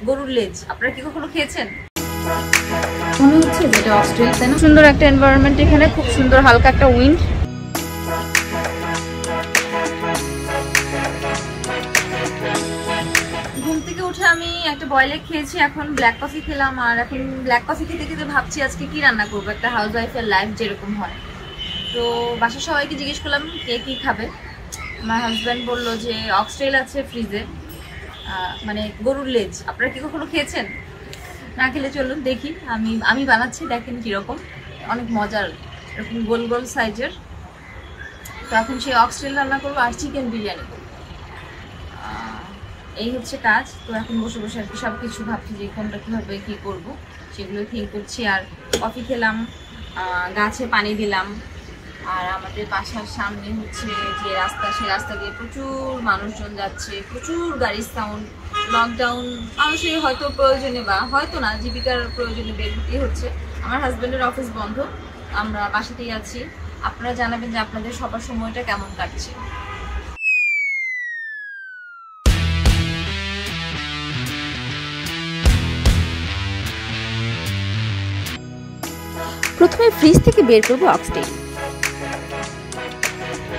গরুর লেজ আপনারা কি কখনো খেয়েছেন? মনে হচ্ছে যেটা অস্ট্রেলিয়াতে না, সুন্দর একটা এনভায়রনমেন্ট, এখানে খুব সুন্দর হালকা একটা উইন্ড। ঘুম থেকে উঠে আমি একটা বয়েল এগ খেয়েছি, এখন ব্ল্যাক কফি খেলাম। আর এখন ব্ল্যাক কফি খেতে খেতে ভাবছি আজকে কি রান্না করবো, একটা হাউস ওয়াইফের লাইফ যেরকম হয়। তো বাসার সবাইকে জিজ্ঞেস করলাম কে কী খাবে। আমার হাজব্যান্ড বললো যে অক্সটেল আছে ফ্রিজে, মানে গরুর লেজ। আপনারা কি কখনো খেয়েছেন? না খেলে চলুন দেখি, আমি বানাচ্ছি, দেখেন কীরকম, অনেক মজার, এরকম গোল গোল সাইজের। তো এখন সেই অক্সটেল রান্না করবো আর চিকেন বিরিয়ানি করবো, এই হচ্ছে কাজ। তো এখন বসে বসে আর কি সব কিছু ভাবছি যে কোনটা কীভাবে কী করবো সেগুলো থিঙ্ক করছি। আর কফি খেলাম, গাছে পানি দিলাম। আর আমাদের বাসার সামনে হচ্ছে যে রাস্তা, সেই রাস্তা দিয়ে প্রচুর মানুষজন যাচ্ছে, প্রচুর গাড়ির সাউন্ড। লকডাউন মানুষের হয়তো প্রয়োজনে বা হয়তো না, জীবিকার প্রয়োজনে বের হতেই হচ্ছে। আমার হাজব্যান্ডের অফিস বন্ধ, আমরা বাসাতেই আছি। আপনারা জানাবেন যে আপনাদের সবার সময়টা কেমন কাটছে। প্রথমে ফ্রিজ থেকে বের করবো অক্সটেল।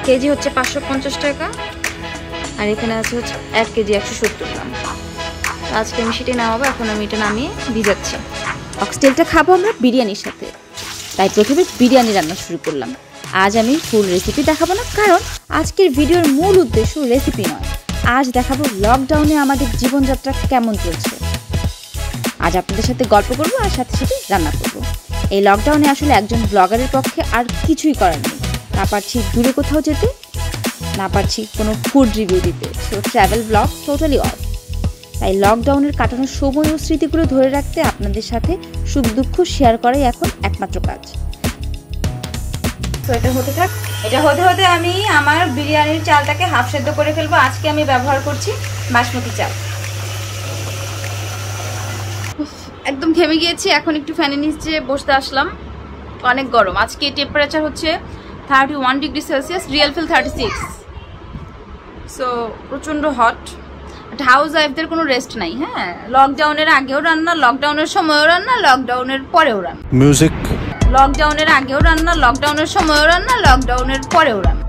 কেজি হচ্ছে 550 টাকা, আর এখানে আছে হচ্ছে 1 কেজি 170 গ্রাম। আজকে আমি সেটাই নামাবো। এখন আমি এটা নামিয়ে ভিজাচ্ছি। অক্সটেলটা খাবো আমরা বিরিয়ানির সাথে, তাই প্রথমে বিরিয়ানি রান্না শুরু করলাম। আজ আমি ফুল রেসিপি দেখাবো না, কারণ আজকের ভিডিওর মূল উদ্দেশ্য রেসিপি নয়। আজ দেখাবো লকডাউনে আমাদের জীবনযাত্রা কেমন চলছে। আজ আপনাদের সাথে গল্প করবো আর সাথে সাথে রান্না করবো। এই লকডাউনে আসলে একজন ব্লগারের পক্ষে আর কিছুই করার নেই। না পারছি দূরে কোথাও যেতে, না পারছি কোনো ফুড রিভিউ দিতে, so travel blog totally off. তাই লকডাউনের কাটানোর সময় ও স্মৃতিগুলো ধরে রাখতে আপনাদের সাথে সুখ দুঃখ শেয়ার করাই এখন একমাত্র কাজ। তো এটা হতে থাক। এটা হতে হতে আমি আমার বিরিয়ানির চালটাকে হাফ সেদ্ধ করে ফেলবো। আজকে আমি ব্যবহার করছি বাসমতি চাল। একদম ঘেমে গিয়েছি, এখন একটু ফ্যানের নিচে বসতে আসলাম। অনেক গরম আজকে, টেম্পারেচার হচ্ছে 31 degree Celsius, real feel 36। So প্রচণ্ড হট। হাউস ওয়াইফদের কোনো রেস্ট নাই। হ্যাঁ, লকডাউনের আগেও রান্না, লকডাউনের সময়ও রান্না, লকডাউনের পরেও রান্না। মিউজিক। লকডাউনের আগেও রান্না, লকডাউনের সময়ও রান্না, লকডাউনের পরেও রান্না।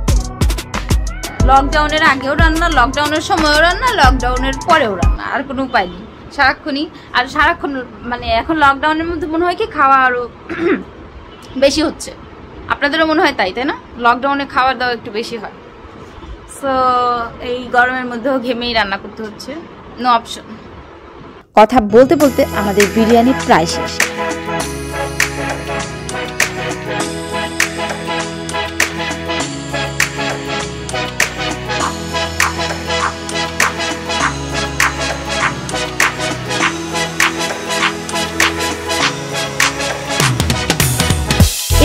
লকডাউনের আগেও রান্না, লকডাউনের সময়ও রান্না, লকডাউনের পরেও রান্না। আর কোনো উপায় নেই, সারাক্ষণই। আর সারাক্ষণ মানে এখন লকডাউনের মধ্যে মনে হয় কি খাওয়া আরও বেশি হচ্ছে। আপনাদেরও মনে হয় তাই, তাই না? লকডাউনে খাওয়ার দাওয়া একটু বেশি হয়। সো এই গরমের মধ্যেও ঘেমেই রান্না করতে হচ্ছে, নো অপশন। কথা বলতে বলতে আমাদের বিরিয়ানি প্রায় শেষ।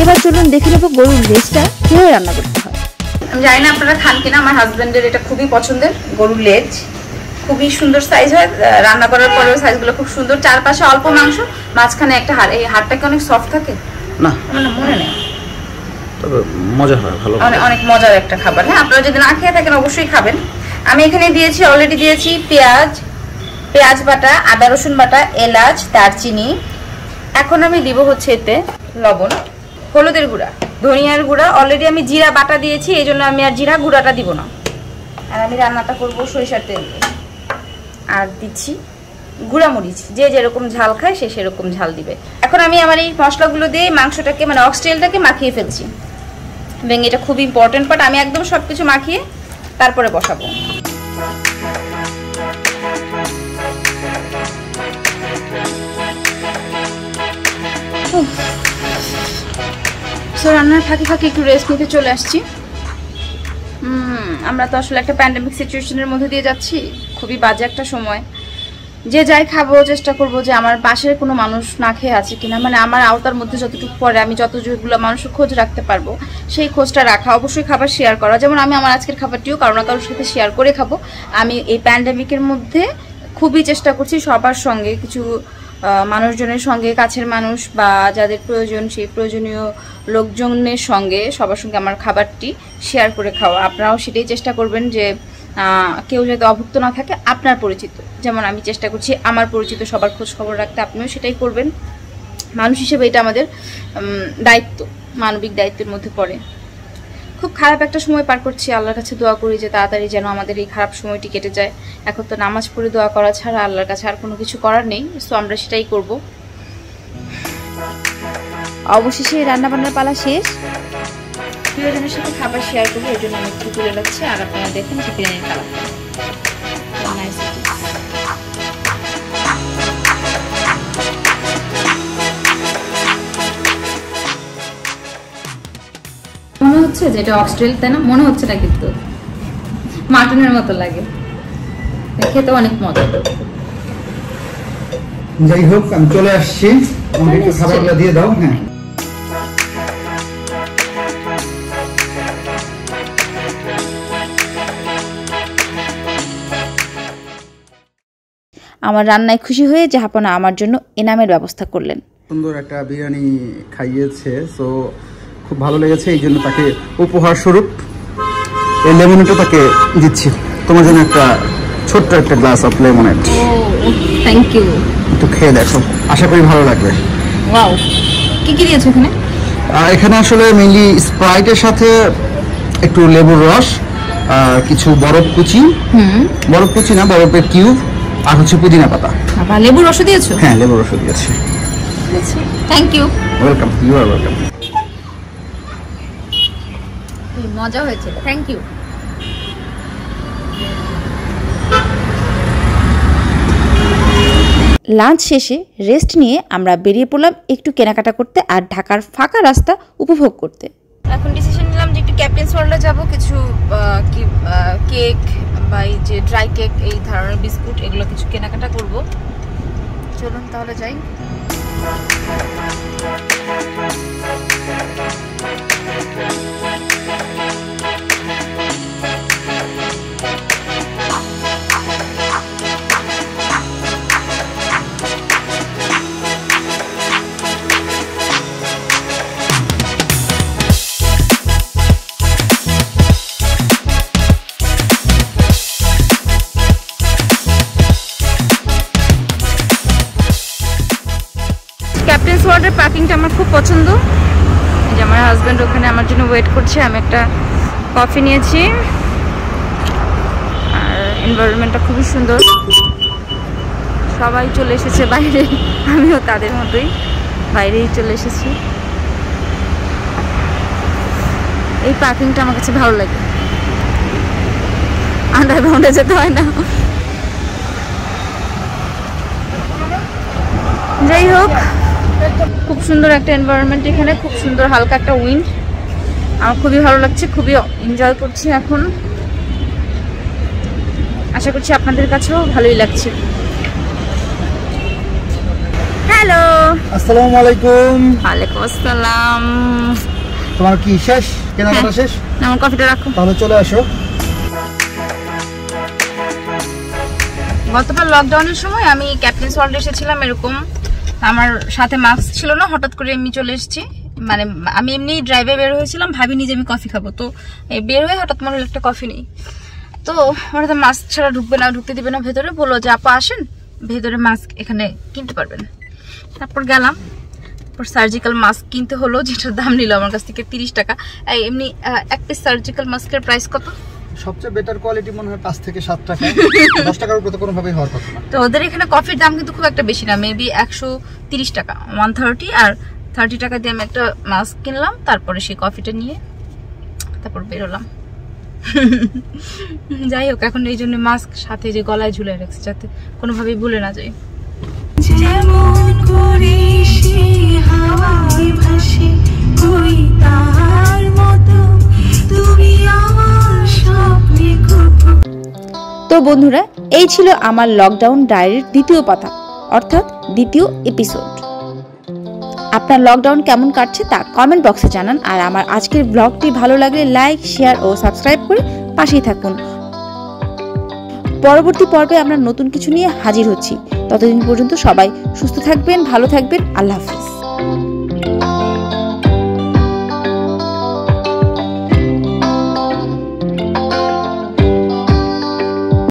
এবার চলুন দেখে নেবো গরুর লেজটা কিভাবে রান্না করতে হয়। আমি জানি না আপনারা খান কিনা, আমার হাজব্যান্ডের এটা খুবই পছন্দের গরুর লেজ। খুবই সুন্দর সাইজ হয়, রান্না করার পরেও সাইজগুলো খুব সুন্দর। চারপাশে অল্প মাংস, মাঝখানে একটা হাড়। এই হাড়টাকে অনেক সফট থাকে না, মনে নেই, তবে মজা হয়, ভালো, অনেক মজার একটা খাবার। হ্যাঁ, আপনারা যদি না খেয়ে থাকেন অবশ্যই খাবেন। আমি এখানে দিয়েছি, অলরেডি দিয়েছি পেঁয়াজ বাটা, আদা রসুন বাটা, এলাচ, দারচিনি। এখন আমি দিব হচ্ছে এতে লবণ, হলুদের গুঁড়া, ধনিয়ার গুঁড়া। অলরেডি আমি জিরা বাটা দিয়েছি, এই জন্য আমি আর জিরা গুঁড়াটা দিব না। আর আমি রান্নাটা করবো সরিষার তেল দিয়ে। আর দিচ্ছি গুঁড়া মরিচ, যে যেরকম ঝাল খায় সে সেরকম ঝাল দিবে। এখন আমি আমার এই মশলাগুলো দিয়ে মাংসটাকে মানে অক্সটেলটাকে মাখিয়ে ফেলছি। এবং এটা খুব ইম্পর্টেন্ট পার্ট, আমি একদম সব কিছু মাখিয়ে তারপরে বসাবো। রান্নার ফাঁকে ফাঁকে একটু রেস্ট নিতে চলে আসছি। আমরা তো আসলে একটা প্যান্ডেমিক সিচুয়েশনের মধ্যে দিয়ে যাচ্ছি, খুবই বাজে একটা সময়। যে যাই খাবো চেষ্টা করবো যে আমার পাশের কোনো মানুষ না খেয়ে আছে কিনা, মানে আমার আওতার মধ্যে যতটুকু পরে আমি যতগুলো মানুষের খোঁজ রাখতে পারবো সেই খোঁজটা রাখা। অবশ্যই খাবার শেয়ার করা, যেমন আমি আমার আজকের খাবারটিও কারো না কারোর সাথে শেয়ার করে খাবো। আমি এই প্যান্ডেমিকের মধ্যে খুবই চেষ্টা করছি সবার সঙ্গে, কিছু মানুষজনের সঙ্গে, কাছের মানুষ বা যাদের প্রয়োজন সেই প্রয়োজনীয় লোকজনের সঙ্গে, সবার সঙ্গে আমার খাবারটি শেয়ার করে খাওয়া। আপনারাও সেটাই চেষ্টা করবেন যে কেউ যাতে অভুক্ত না থাকে, আপনার পরিচিত, যেমন আমি চেষ্টা করছি আমার পরিচিত সবার খোঁজ খবর রাখতে, আপনিও সেটাই করবেন। মানুষ হিসেবে এটা আমাদের দায়িত্ব, মানবিক দায়িত্বের মধ্যে পড়ে। খুব খারাপ একটা সময় পার করছি, আল্লাহর কাছে দোয়া করি যে তাড়াতাড়ি যেন আমাদের এই খারাপ সময়টি কেটে যায়। এখন তো নামাজ পড়ে দোয়া করা ছাড়া আল্লাহর কাছে আর কোনো কিছু করার নেই, সো আমরা সেটাই করব। অবশেষে রান্নাবান্নার পালা শেষ। প্রিয়জনের সাথে খাবার শেয়ার করবো, এর জন্য আমি একটু তুলে রাখছি। আর আপনারা দেখেন যে বিরিয়ানির কালার মনে হচ্ছে যে এটা অক্সট্রেল, তাই না? মনে হচ্ছে না, কিন্তু মাটনের মতো লাগে, খেতে অনেক মজা। যাই হোক, আমি চলে আসছি, আমাকে একটু খাবারগুলো দিয়ে দাও। হ্যাঁ, আমার রান্নায় খুশি হয়ে জাহাপনা আমার জন্য এনামের ব্যবস্থা করলেন। সুন্দর একটা বিরিয়ানি খাইয়েছে, সো খুব ভালো লেগেছে, এই জন্য তাকে উপহার স্বরূপ এই লেমনেডটা তাকে দিচ্ছি। তোমার জন্য একটা ছোট্ট একটা glass of lemonade. Thank you. একটু খেয়ে দেখো, আশা করি ভালো লাগবে। ওয়াও, কি কি দিয়েছো এখানে? এখানে আসলে মেইনলি স্প্রাইটের সাথে একটু লেবুর রস, আর কিছু বরফ কুচি, বরফ কুচি না, বরফের কিউব, আর হচ্ছে পুদিনা পাতা। আবার লেবুর রস দিয়েছো? হ্যাঁ, লেবুর রস দিয়েছি। Thank you. Welcome, you are welcome. মজা হয়েছে, থ্যাংক ইউ। লাঞ্চ শেষে রেস্ট নিয়ে আমরা বেরিয়ে পড়লাম একটু কেনাকাটা করতে আর ঢাকার ফাঁকা রাস্তা উপভোগ করতে। এখন ডিসিশন নিলাম যে একটু ক্যাপ্টেন্স ওয়ার্ল্ডে যাবো, কিছু কেক বা এই যে ড্রাই কেক, এই ধরনের বিস্কুট, এগুলো কিছু কেনাকাটা করব। চলুন তাহলে যাই। ক্যাপ্টেন্স ওয়ার্ল্ডের পার্কিংটা আমার খুব পছন্দ। এই যে আমার হাজব্যান্ড ওখানে আমার জন্য ওয়েট করছে, আমি একটা কফি নিয়েছি, আর এনভায়রনমেন্টটা খুবই সুন্দর। সবাই চলে এসেছে বাইরে, আমিও তাদের মতোই বাইরেই চলে এসেছি। এই পার্কিংটা আমার কাছে ভালো লাগে, আন্ডারগ্রাউন্ডে যেতে হয় না। যাই হোক, খুব সুন্দর একটা এনভায়রনমেন্ট এখানে, খুব সুন্দর হালকা একটা উইন্ড, আমার খুবই ভালো লাগছে, খুবই এনজয় করছি এখন। আশা করছি আপনাদের কাছেও ভালোই লাগছে। হ্যালো, আসসালামু আলাইকুম। ওয়ালাইকুম আসসালাম। তোমার কি শেষ কেনাকাটা? শেষ? আমার কফিটা রাখো, তাহলে চলে আসো। গতবার লকডাউনের সময় আমি ক্যাপ্টেন্স ওয়ার্ল্ড এসেছিলাম, এরকম আমার সাথে মাস্ক ছিল না, হঠাৎ করে এমনি চলে এসেছি। মানে আমি এমনি ড্রাইভে বের হয়েছিলাম, ভাবিনি যে আমি কফি খাবো, তো বের হয়ে হঠাৎ মনে হলো একটা কফি নেই, তো ওরা তো মাস্ক ছাড়া ঢুকবে না, ঢুকতে দিবে না ভেতরে, বললো যে আপা আসেন ভেতরে মাস্ক এখানে কিনতে পারবেন। তারপর গেলাম, তারপর সার্জিক্যাল মাস্ক কিনতে হলো, যেটার দাম নিল আমার কাছ থেকে 30 টাকা। এমনি এক পিস সার্জিক্যাল মাস্কের প্রাইস কত? সবচেয়ে বেটার কোয়ালিটি মনে হয় 5 থেকে 7 টাকা, 10 টাকার উপরে তো কোনোভাবেই হওয়ার কথা না। তো ওদের এখানে কফির দাম কিন্তু খুব একটা বেশি না, মেবি 130 টাকা, 130, আর 30 টাকা দিয়ে আমি একটা মাস্ক কিনলাম। তারপরে সেই কফিটা নিয়ে তারপর বেরোলাম। যাই হোক, এখন এই জন্য মাস্ক সাথে যে গলায় ঝুলে রাখছি, যাতে কোনোভাবেই ভুলে না যাই। তো বন্ধুরা, এই ছিল আমার লকডাউন ডায়েরির দ্বিতীয় পাতা, অর্থাৎ দ্বিতীয় এপিসোড। আপনার লকডাউন কেমন কাটছে তা কমেন্ট বক্সে জানান, আর আমার আজকের ব্লগটি ভালো লাগলে লাইক, শেয়ার ও সাবস্ক্রাইব করে পাশেই থাকুন। পরবর্তী পর্বে আমরা নতুন কিছু নিয়ে হাজির হচ্ছি। ততদিন পর্যন্ত সবাই সুস্থ থাকবেন, ভালো থাকবেন। আল্লাহ হাফিজ।